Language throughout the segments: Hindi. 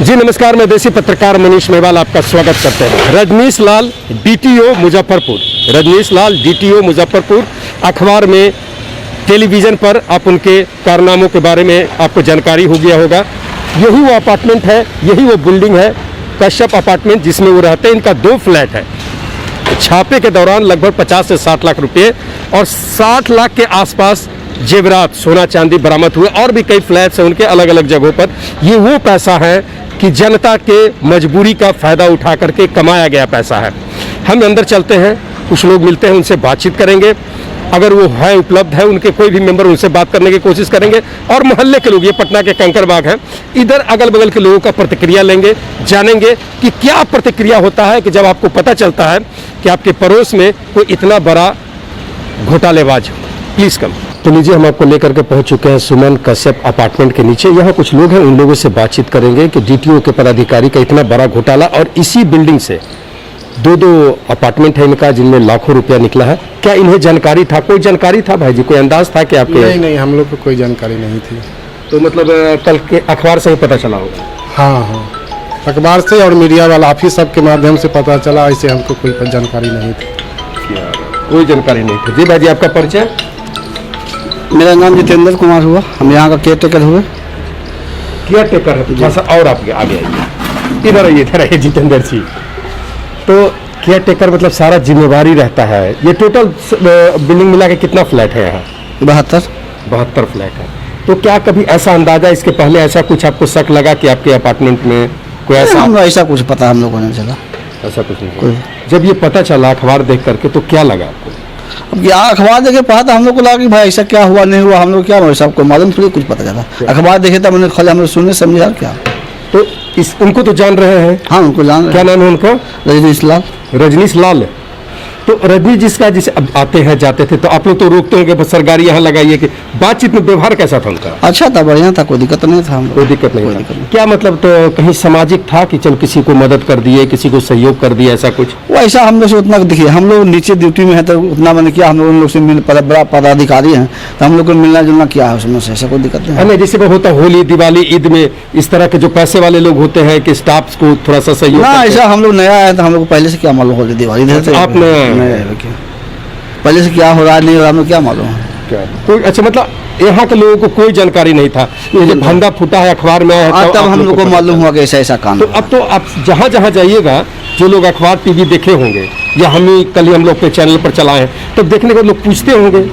जी नमस्कार, मैं देसी पत्रकार मनीष मेवाल आपका स्वागत करते हैं। रजनीश लाल डीटीओ मुजफ्फरपुर, रजनीश लाल डीटीओ मुजफ्फरपुर। अखबार में, टेलीविज़न पर आप उनके कारनामों के बारे में आपको जानकारी हो गया होगा। यही वो अपार्टमेंट है, यही वो बिल्डिंग है, कश्यप अपार्टमेंट, जिसमें वो रहते हैं। इनका 2 फ्लैट है। छापे के दौरान लगभग 50 से 60 लाख रुपये और 60 लाख के आसपास जेवरात, सोना चांदी बरामद हुए। और भी कई फ्लैट्स हैं उनके अलग अलग जगहों पर। ये वो पैसा है कि जनता के मजबूरी का फ़ायदा उठा करके कमाया गया पैसा है। हम अंदर चलते हैं, कुछ लोग मिलते हैं, उनसे बातचीत करेंगे। अगर वो है, उपलब्ध है, उनके कोई भी मेंबर, उनसे बात करने की कोशिश करेंगे। और मोहल्ले के लोग, ये पटना के कंकड़बाग हैं, इधर अगल बगल के लोगों का प्रतिक्रिया लेंगे, जानेंगे कि क्या प्रतिक्रिया होता है कि जब आपको पता चलता है कि आपके पड़ोस में कोई इतना बड़ा घोटालेबाज हो। प्लीज़ कम। तो लीजिए, हम आपको लेकर के पहुंच चुके हैं सुमन कश्यप अपार्टमेंट के नीचे। यहाँ कुछ लोग हैं, उन लोगों से बातचीत करेंगे कि डीटीओ के पदाधिकारी का इतना बड़ा घोटाला, और इसी बिल्डिंग से 2 अपार्टमेंट है इनका, जिनमें लाखों रुपया निकला है। क्या इन्हें जानकारी था? कोई जानकारी था भाई जी? कोई अंदाज था कि आपके? नहीं, हम लोग को कोई जानकारी नहीं थी। तो मतलब कल के अखबार से ही पता चला होगा? हाँ, अखबार से और मीडिया वाला आप ही सब के माध्यम से पता चला। ऐसे हमको कोई जानकारी नहीं थी। कोई जानकारी नहीं थी। जी भाई जी, आपका परिचय? मेरा नाम जितेंद्र कुमार हुआ, हम यहाँ का केयर टेकर हुए। केयर टेकर है? थोड़ा सा और आपके आगे आइए, इधर आइए जितेंद्र जी। तो केयर टेकर मतलब सारा जिम्मेवारी रहता है। ये टोटल बिल्डिंग मिला के कितना फ्लैट है यहाँ? 72 फ्लैट है। तो क्या कभी ऐसा अंदाजा, इसके पहले ऐसा कुछ आपको शक लगा कि आपके अपार्टमेंट में कोई ऐसा कुछ पता हम लोग को नहीं चला? ऐसा कुछ नहीं। जब ये पता चला अखबार देख करके, तो क्या लगा आपको? अब यहाँ अखबार देखे पढ़ा तो हम लोग को लगा कि भाई ऐसा क्या हुआ नहीं हुआ, हम लोग क्या हुआ, सबको मालूम थोड़ी कुछ पता चला। अखबार देखे तब मैंने खाली हम लोग सुनने समझे यार क्या। तो उनको तो जान रहे हैं? हाँ, उनको जान रहे। क्या नाम है उनका? रजनीश लाल। रजनीश लाल। तो रजनीश जिसका जिसे अब आते हैं जाते थे, तो आप लोग तो रोकते होंगे, बस सरकारी यहाँ लगाइए। कि बातचीत में व्यवहार कैसा था उनका? अच्छा था, बढ़िया था, कोई दिक्कत नहीं था। कोई दिक्कत नहीं था। क्या मतलब, तो कहीं सामाजिक था कि चल किसी को मदद कर दिए, किसी को सहयोग कर दिया, ऐसा कुछ? वो ऐसा हम लोग से उतना देखिए, हम लोग नीचे ड्यूटी में है तो उतना मैंने किया। हम लोग उन लोग से बड़ा पदाधिकारी हैं तो हम लोग को मिलना जुलना किया है, उसमें से ऐसा कोई दिक्कत नहीं है। जैसे वो होता होली, दिवाली, ईद में इस तरह के जो पैसे वाले लोग होते हैं कि स्टाफ को थोड़ा सा सहयोग? ना, ऐसा हम लोग नया है तो हम लोग पहले से क्या मालूम होली दिवाली? आपने पहले से क्या हो रहा नहीं हो रहा, हमें क्या मालूम है? कोई अच्छा, मतलब यहाँ के लोगों को कोई जानकारी नहीं था? ये जो भंडा फूटा है अखबार में आया है, तब हम लोग को मालूम हुआ कि ऐसा काम। तो अब तो आप जहाँ जाइएगा, जो लोग अखबार टीवी देखे होंगे या कल ही हम लोग के चैनल पर चलाए हैं, तो देखने को लोग पूछते होंगे,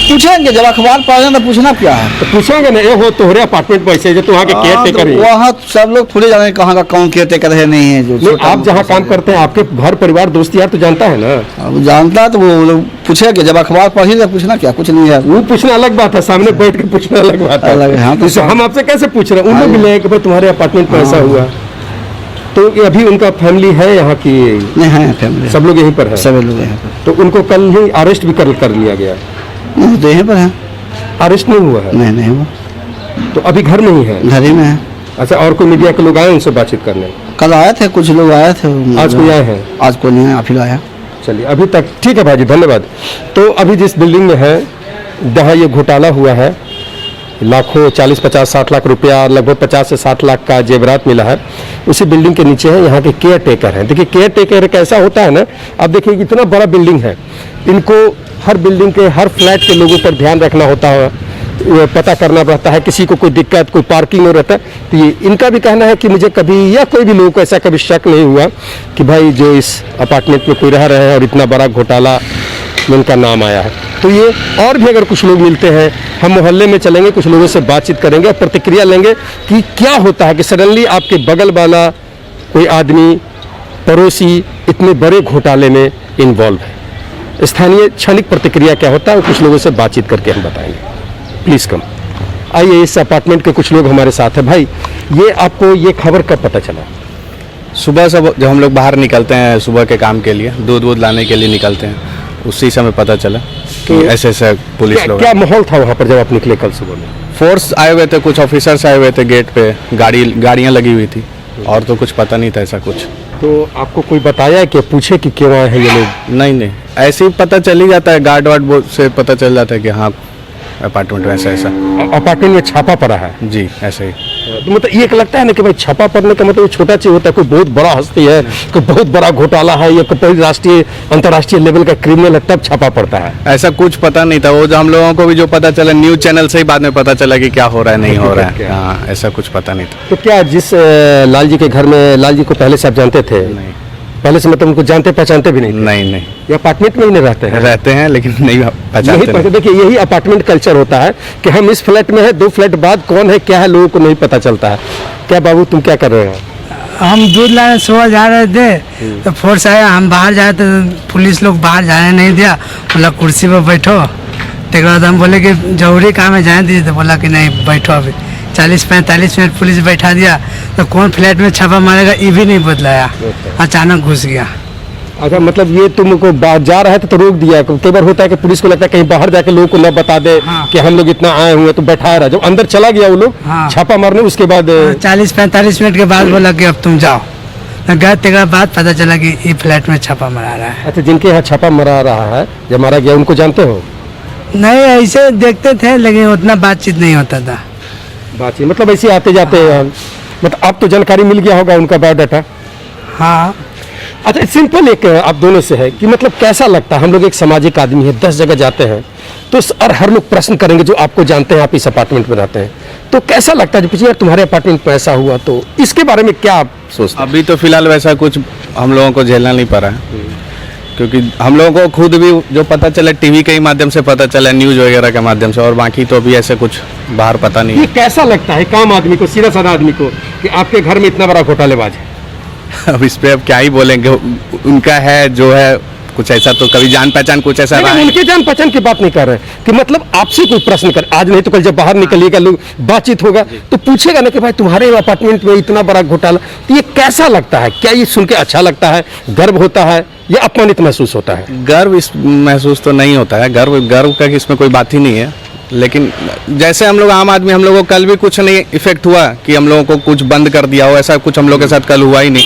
पूछेंगे जब अखबार पढ़ें तो पूछना क्या है? तो पूछेंगे ना, ये हो तोहरे अपार्टमेंट पैसे जो वहाँ के केयर टेकर है। वहाँ सब लोग थोड़े जाने कहाँ का कौन केयर टेकर है नहीं है। जो आप जहाँ काम करते हैं, आपके घर परिवार दोस्त यार तो जानता है ना? अब जानता है तो वो लोग पूछेंगे जब अखबार पढ़ी तो पूछना क्या, कुछ नहीं है। वो पूछना अलग बात है, सामने बैठ के पूछना अलग बात है। हाँ, तो हम आपसे कैसे पूछ रहे हैं? उनको मिले कि भाई तुम्हारे अपार्टमेंट में ऐसा हुआ। तो अभी उनका फैमिली है यहाँ की? नहीं है, फैमिली सब लोग यहीं पर है? सब लोग यहाँ पर। तो उनको कल ही अरेस्ट भी कर लिया गया? नहीं, तो यहीं पर है। अरेस्ट नहीं हुआ है? नहीं हुआ। तो अभी घर में ही है? घर ही में है। अच्छा, और कोई मीडिया के लोग आए उनसे बातचीत करने? कल आए थे, कुछ लोग आए थे। आज कोई आए हैं? आज कोई नहीं है, आप ही आया। चलिए, अभी तक ठीक है भाई जी, धन्यवाद। तो अभी जिस बिल्डिंग में है, जहाँ ये घोटाला हुआ है, लाखों 40, 50, 60 लाख रुपया, लगभग 50 से 60 लाख का जेवरात मिला है, उसी बिल्डिंग के नीचे है यहाँ के केयर टेकर हैं। देखिए, केयर टेकर कैसा होता है ना, आप देखिए इतना बड़ा बिल्डिंग है, इनको हर बिल्डिंग के हर फ्लैट के लोगों पर ध्यान रखना होता है, पता करना पड़ता है, किसी को कोई दिक्कत, कोई पार्किंग में रहता है। तो ये इनका भी कहना है कि मुझे कभी या कोई भी लोगों को ऐसा कभी शक नहीं हुआ कि भाई जो इस अपार्टमेंट में कोई रह रहे हैं और इतना बड़ा घोटाला में उनका नाम आया है। तो ये और भी अगर कुछ लोग मिलते हैं, हम मोहल्ले में चलेंगे, कुछ लोगों से बातचीत करेंगे और प्रतिक्रिया लेंगे कि क्या होता है कि सडनली आपके बगल वाला कोई आदमी, पड़ोसी इतने बड़े घोटाले में इन्वॉल्व है। स्थानीय क्षणिक प्रतिक्रिया क्या होता है, कुछ लोगों से बातचीत करके हम बताएंगे। प्लीज़ कम। आइए, इस अपार्टमेंट के कुछ लोग हमारे साथ हैं। भाई, ये आपको ये खबर कब पता चला? सुबह जब हम लोग बाहर निकलते हैं सुबह के काम के लिए, दूध लाने के लिए निकलते हैं, उसी समय पता चला कि ऐसे पुलिस लोग। क्या माहौल था वहाँ पर जब आप निकले कल सुबह में? फोर्स आए हुए थे, कुछ ऑफिसर्स आए हुए थे, गेट पे गाड़ियाँ लगी हुई थी, और तो कुछ पता नहीं था ऐसा कुछ। तो आपको कोई बताया कि पूछे कि क्यों आए हैं ये लोग? नहीं, ऐसे ही पता चल ही जाता है, गार्ड वार्ड से पता चल जाता है कि हाँ अपार्टमेंट में ऐसा ऐसा। अपार्टमेंट में छापा पड़ा है। जी ऐसे ही। तो मतलब ये एक लगता है ना कि भाई छापा पड़ने का मतलब छोटा चीज होता है, कोई बहुत बड़ा हस्ती है, कोई बहुत बड़ा घोटाला है या कोई राष्ट्रीय अंतर्राष्ट्रीय लेवल का क्रिमिनल है तब छापा पड़ता है। ऐसा कुछ पता नहीं था, वो जो हम लोगों को भी जो पता चला न्यूज़ चैनल से ही बाद में पता चला कि क्या हो रहा है नहीं हो रहा है। हाँ ऐसा कुछ पता नहीं था। तो क्या जिस लाल जी के घर में, लाल जी को पहले से आप जानते थे? नहीं पहले से मतलब उनको जानते पहचानते भी नहीं थे? नहीं नहीं ये अपार्टमेंट में ही नहीं रहते हैं? रहते हैं लेकिन नहीं नहीं पहचानते पता। देखिए यही अपार्टमेंट कल्चर होता है कि हम इस फ्लैट में है, 2 फ्लैट बाद कौन है क्या है लोगों को नहीं पता चलता है। क्या बाबू तुम क्या कर रहे हो? हम दूध लाने सुबह जा रहे थे तो फोर्स आया, हम बाहर जाए तो पुलिस लोग बाहर जाने नहीं दिया, बोला कुर्सी पर बैठो। तो बाद हम बोले कि जरूरी काम है जाने दीजिए, तो बोला कि नहीं बैठो अभी। 40-45 मिनट पुलिस बैठा दिया, तो कौन फ्लैट में छापा मारेगा ये भी नहीं बदलाया, अचानक घुस गया। अच्छा मतलब ये तुमको बाहर जा रहा है तो रोक दिया। कई बार होता है कि पुलिस को लगता है कहीं बाहर जाके लोगों को न बता दे हाँ। कि हम लोग इतना आए हुए, तो बैठाया रहा। जब अंदर चला गया वो लोग हाँ। छापा मारने, उसके बाद 40-45 मिनट के बाद बोला कि अब तुम जाओ। तो गए तेरा बाद पता चला कि ये फ्लैट में छापा मारा रहा है। अच्छा जिनके यहाँ छापा मरा रहा है, जब मारा गया, उनको जानते हो? नहीं ऐसे देखते थे लेकिन उतना बातचीत नहीं होता था। बातचीत मतलब ऐसे आते जाते मतलब अब तो जानकारी मिल गया होगा उनका बायोडाटा। हाँ अच्छा सिंपल एक आप दोनों से है कि मतलब कैसा लगता है, हम लोग एक सामाजिक आदमी है, 10 जगह जाते हैं तो और हर लोग प्रश्न करेंगे जो आपको जानते हैं, आप इस अपार्टमेंट में रहते हैं, तो कैसा लगता है जब पिछले यार तुम्हारे अपार्टमेंट में ऐसा हुआ, तो इसके बारे में क्या आप सोचते हैं? अभी तो फिलहाल वैसा कुछ हम लोगों को झेलना नहीं पड़ा है, क्योंकि हम लोगों को खुद भी जो पता चला टीवी के ही माध्यम से पता चला, न्यूज़ वगैरह के माध्यम से, और बाकी तो अभी ऐसे कुछ बाहर पता नहीं ये है। कैसा लगता है काम आदमी को, सीधा साधा आदमी को, कि आपके घर में इतना बड़ा घोटालेबाज है? अब इस पे अब क्या ही बोलेंगे, उनका है जो है, कुछ ऐसा तो कभी जान पहचान कुछ ऐसा रहा नहीं, है। उनके जान पहचान की बात नहीं कर रहे कि मतलब आपसे कोई प्रश्न कर, आज नहीं तो कल जब बाहर निकलिएगा, लोग बातचीत होगा तो पूछेगा ना कि भाई तुम्हारे अपार्टमेंट में इतना बड़ा घोटाला, तो ये कैसा लगता है? क्या ये सुन के अच्छा लगता है, गर्व होता है या अपमानित महसूस होता है? गर्व इस महसूस तो नहीं होता है, गर्व का इसमें कोई बात ही नहीं है, लेकिन जैसे हम लोग आम आदमी, हम लोगों को कल भी कुछ नहीं इफेक्ट हुआ कि हम लोगों को कुछ बंद कर दिया हो, ऐसा कुछ हम लोग के साथ कल हुआ ही नहीं,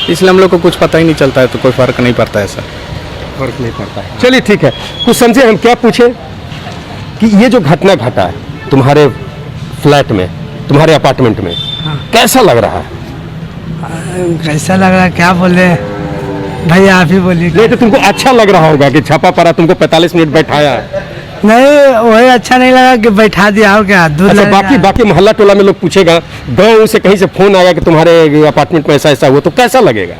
इसलिए हम लोग को कुछ पता ही नहीं चलता है, तो कोई फर्क नहीं पड़ता ऐसा। फर्क नहीं पड़ता है। चलिए ठीक है, कुछ समझे हम क्या पूछे कि ये जो घटना घटा है तुम्हारे फ्लैट में, तुम्हारे अपार्टमेंट में, कैसा लग रहा है? कैसा लग रहा है क्या बोले भैया, आप ही बोलिए। नहीं तो तुमको अच्छा लग रहा होगा कि छापा पड़ा, तुमको 45 मिनट बैठाया। नहीं वही अच्छा नहीं लगा कि बैठा दिया हो क्या दूध अच्छा लेने बाकी मोहल्ला टोला में लोग पूछेगा, गांव से कहीं से फोन आएगा कि तुम्हारे अपार्टमेंट में ऐसा ऐसा हुआ, तो कैसा लगेगा?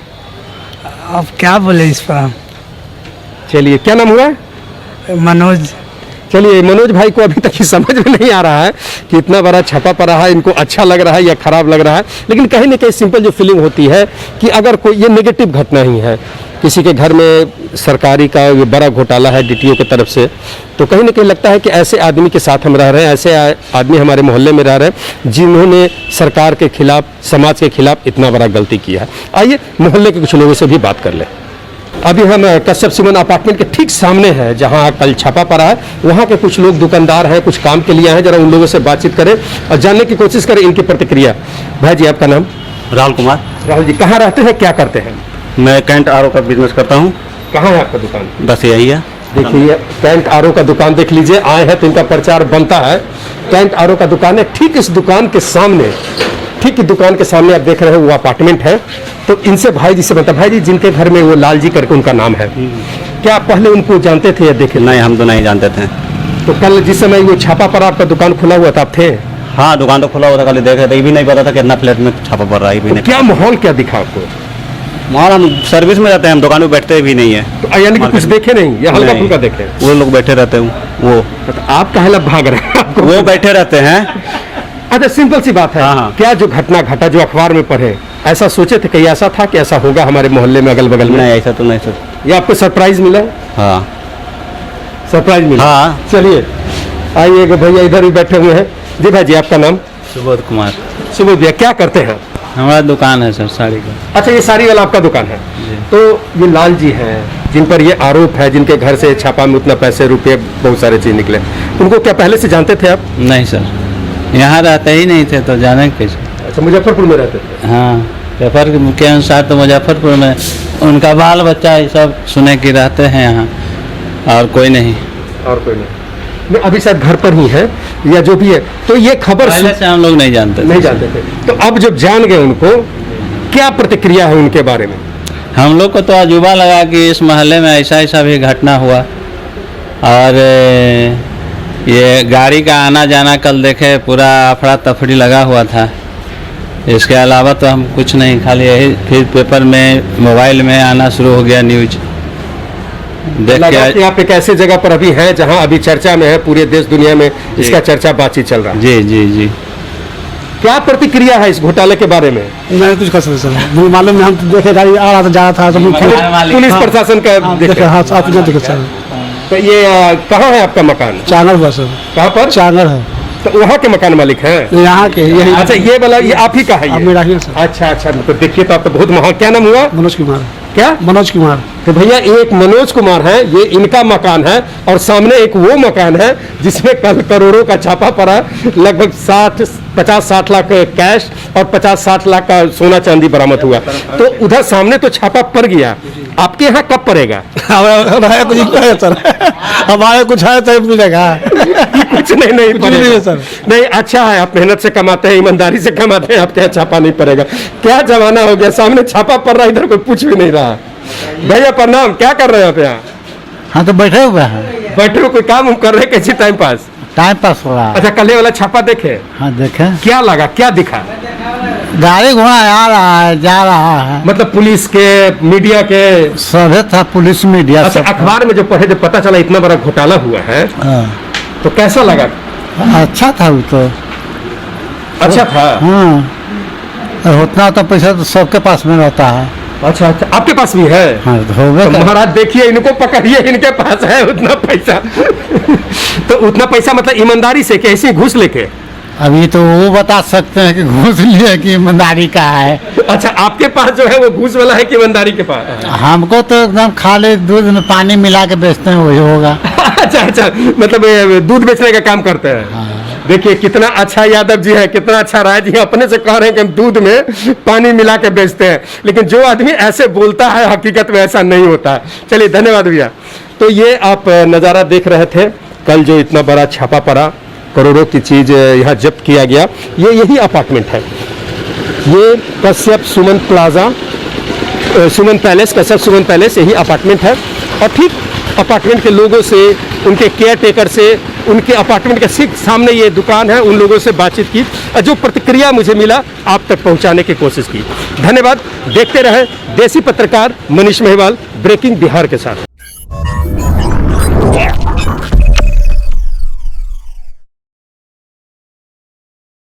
अब क्या बोले इस पर हम। चलिए क्या नाम हुआ? मनोज। चलिए मनोज भाई को अभी तक ये समझ में नहीं आ रहा है कि इतना बड़ा छापा पड़ा है, इनको अच्छा लग रहा है या खराब लग रहा है, लेकिन कहीं ना कहीं सिंपल जो फीलिंग होती है कि अगर कोई ये नेगेटिव घटना ही है, किसी के घर में सरकारी का ये बड़ा घोटाला है डीटीओ की तरफ से, तो कहीं ना कहीं लगता है कि ऐसे आदमी के साथ हम रह रहे हैं, ऐसे आदमी हमारे मोहल्ले में रह रहे हैं जिन्होंने सरकार के खिलाफ, समाज के खिलाफ इतना बड़ा गलती किया है। आइए मोहल्ले के कुछ लोगों से भी बात कर लें। अभी हम कश्यप सुमन अपार्टमेंट के ठीक सामने है जहां कल छापा पड़ा है, वहां के कुछ लोग दुकानदार हैं, कुछ काम के लिए हैं, जरा उन लोगों से बातचीत करें और जानने की कोशिश करें इनकी प्रतिक्रिया। भाई जी आपका नाम? राहुल कुमार। राहुल जी कहाँ रहते हैं, क्या करते हैं? मैं कैंट आरओ का बिजनेस करता हूँ। कहाँ है आपका दुकान? बस यही है। देखिए कैंट आरओ का दुकान देख लीजिए, आए हैं तो इनका प्रचार बनता है। कैंट आरओ का दुकान है, ठीक इस दुकान के सामने, ठीक दुकान के सामने आप देख रहे हो वो अपार्टमेंट है। तो इनसे भाई जी से बनता, भाई जी जिनके घर में वो लाल जी करके उनका नाम है, क्या आप पहले उनको जानते थे या देखे? नहीं, हम तो नहीं जानते थे। तो कल जिस समय वो छापा पड़ा आपका दुकान खुला हुआ था, आप थे? हाँ दुकान तो खुला हुआ था, कल देखे थे, ये भी नहीं पता था कितना फ्लैट में छापा पड़ रहा है, ये भी तो नहीं। क्या माहौल क्या दिखा आपको? माल हम सर्विस में रहते हैं, हम दुकान में बैठते भी नहीं है। तो यानी कि कुछ देखे नहीं या हल्का फुल्का देखे? वो लोग बैठे रहते हैं, वो तो आप काहे ला भाग रहे हैं? आपको वो बैठे रहते हैं। अच्छा सिंपल सी बात है, हाँ, हाँ। क्या जो घटना घटा जो अखबार में पढ़े, ऐसा सोचे थे कि ऐसा था कि ऐसा होगा हमारे मोहल्ले में अगल बगल में? नहीं ऐसा तो नहीं सर। ये आपको सरप्राइज मिला? हाँ सरप्राइज मिला? हाँ। चलिए आइएगा, भैया इधर ही बैठे हुए हैं। जी भाई जी आपका नाम? सुबोध कुमार। सुबोध भैया क्या करते हैं? हमारा दुकान है सर साड़ी का। अच्छा ये साड़ी वाला आपका दुकान है? तो ये लाल जी हैं जिन पर ये आरोप है, जिनके घर से छापा में उतना पैसे रुपए बहुत सारे चीज निकले, उनको क्या पहले से जानते थे आप? नहीं सर, यहाँ रहते ही नहीं थे तो जाने कैसे। अच्छा मुजफ्फरपुर में रहते थे? हाँ, पेपर के अनुसार तो मुजफ्फरपुर में उनका बाल बच्चा ये सब सुने कि रहते हैं यहाँ, और कोई नहीं। और कोई नहीं? अभी शायद घर पर ही है या जो भी है, तो ये खबर पहले से हम लोग नहीं जानते नहीं जानते थे, तो अब जब जान गए उनको, क्या प्रतिक्रिया है उनके बारे में? हम लोग को तो अजूबा लगा कि इस मोहल्ले में ऐसा ऐसा भी घटना हुआ, और ये गाड़ी का आना जाना कल देखे पूरा अफरा तफरी लगा हुआ था। इसके अलावा तो हम कुछ नहीं, खाली यही फिर पेपर में मोबाइल में आना शुरू हो गया न्यूज देख लगा कि के। आप एक ऐसे जगह पर अभी हैं जहां अभी चर्चा में है, पूरे देश दुनिया में इसका चर्चा बातचीत चल रहा है। जी जी जी। क्या प्रतिक्रिया है इस घोटाले के बारे में? नहीं कुछ कर सकते सर, मालूम नहीं, हम तो देखे गाड़ी आ रहा था जा रहा था, तो हम पुलिस प्रशासन का देखे, हाँ आप नहीं देखे सर। तो ये कहाँ है आपका मकान? चांगड़ हुआ सर, कहाँ पर? चांगड़ है, तो वहाँ के मकान मालिक हैं? यहाँ के यही। अच्छा, ये वाला ये आप ही का है? आप ये मेरा ही है सर। अच्छा अच्छा, तो देखिए तो आप तो बहुत महान। क्या नाम हुआ? मनोज कुमार। क्या? मनोज कुमार। तो भैया एक मनोज कुमार है, ये इनका मकान है, और सामने एक वो मकान है जिसमें कल करोड़ों का छापा पड़ा, लगभग 50-60 लाख कैश और 50-60 लाख का सोना चांदी बरामद हुआ। तो उधर सामने तो छापा पड़ गया, आपके यहाँ कब पड़ेगा? हमारे कुछ है सर, हमारे कुछ है तो मिलेगा। कुछ नहीं नहीं कुछ नहीं है सर। नहीं, अच्छा है, आप मेहनत से कमाते हैं, ईमानदारी से कमाते हैं, आपके यहाँ छापा नहीं पड़ेगा। क्या जमाना हो गया, सामने छापा पड़ रहा है, इधर कोई पूछ भी नहीं रहा। भैया प्रणाम, क्या कर रहे हैं आप यहाँ? हाँ तो बैठे हुए हैं, बैठे हो, कोई काम कर रहे हैं, कैसे टाइम पास? टाइम पास हो रहा है। अच्छा, कल वाला छापा देखे? हाँ देखे, क्या लगा, क्या दिखा? गाड़ी घोड़ा आ रहा है जा रहा है, मतलब पुलिस के, मीडिया के, सभी था, पुलिस मीडिया अच्छा, सब। अखबार में जो पढ़े जब पता चला इतना बड़ा घोटाला हुआ है, हाँ, तो कैसा लगा? अच्छा था वो तो। अच्छा था? हाँ, उतना तो पैसा तो सबके पास में रहता है। अच्छा अच्छा, आपके पास भी है? हाँ तो होगा तो तो। महाराज देखिए, इनको पकड़िए, इनके पास है उतना पैसा। तो उतना पैसा मतलब ईमानदारी से, कैसे घूस लेके? अभी तो वो बता सकते हैं कि घूस लिए कि ईमानदारी का है। अच्छा, आपके पास जो है वो घूस वाला है कि ईमानदारी के पास? हमको तो एकदम खाली दूध में पानी मिला के बेचते हैं, वही होगा। अच्छा अच्छा, मतलब ये दूध बेचने का काम करते हैं। हाँ। देखिए कितना अच्छा यादव जी है, कितना अच्छा राय जी है, अपने से कह रहे हैं कि हम दूध में पानी मिला के बेचते हैं, लेकिन जो आदमी ऐसे बोलता है हकीकत में ऐसा नहीं होता है। चलिए धन्यवाद भैया। तो ये आप नज़ारा देख रहे थे, कल जो इतना बड़ा छापा पड़ा, करोड़ों की चीज़ यहाँ जब्त किया गया। ये यही अपार्टमेंट है, ये कश्यप सुमन प्लाजा, सुमन पैलेस, कश्यप सुमन पैलेस, यही अपार्टमेंट है। और ठीक अपार्टमेंट के लोगों से, उनके केयर टेकर से, उनके अपार्टमेंट के ठीक सामने ये दुकान है, उन लोगों से बातचीत की और जो प्रतिक्रिया मुझे मिला आप तक पहुंचाने की कोशिश की। धन्यवाद। देखते रहे देसी पत्रकार मनीष महिवाल, ब्रेकिंग बिहार के साथ।